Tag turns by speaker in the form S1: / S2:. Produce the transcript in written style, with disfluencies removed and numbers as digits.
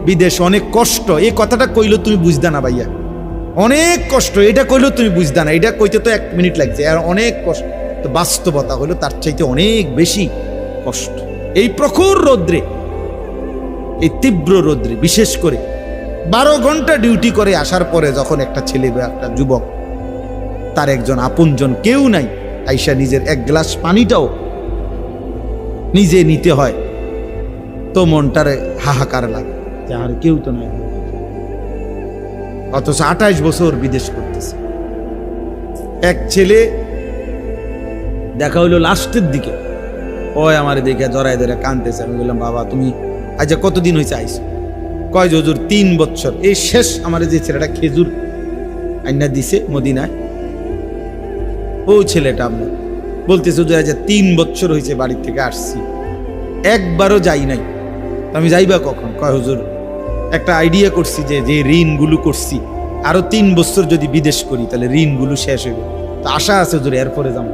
S1: বিদেশ অনেক কষ্ট, এই কথাটা কইলেও তুমি বুঝদা না ভাইয়া, অনেক কষ্ট, এটা কইলেও তুমি বুঝদা না, এটা কইতে তো 1 মিনিট লাগছে, আর অনেক কষ্ট। তো বাস্তবতা হলো তার চাইতে অনেক বেশি কষ্ট। এই প্রখর রৌদ্রে, এই তীব্র রৌদ্রে, বিশেষ করে 12 ঘন্টা ডিউটি করে আসার পরে যখন একটা ছেলে বা একটা যুবক, তার একজন আপনজন কেউ নাই, আইসা নিজের 1 গ্লাস পানিটাও নিজে নিতে হয়, তো মনটারে হাহাকার লাগে যে আর কেউ তো নাই। অথচ 28 বছর বিদেশ করতেছে। এক ছেলে দেখা হইলো লাস্টের দিকে, ওই আমার দেখে জড়ায় ধরে কাঁদতেছে। আমি বললাম, বাবা তুমি আচ্ছা কতদিন হয়েছে আইসো? কয় হুজুর 3 বছর। এই শেষ আমার যে ছেলেটা খেজুর আইনা দিছে মদিনায়, ও ছেলেটা আপনার বলতেছে যে আজ 3 বছর হয়েছে বাড়ি থেকে আসছি, একবারও যাই নাই। আমি যাইবা কখন? কয় হুজুর একটা আইডিয়া করছি যে যে ঋণগুলো করছি আরো 3 বছর যদি বিদেশ করি তাহলে ঋণগুলো শেষ হইবে, তো আশা আছে হুজুর এরপরে যাবো।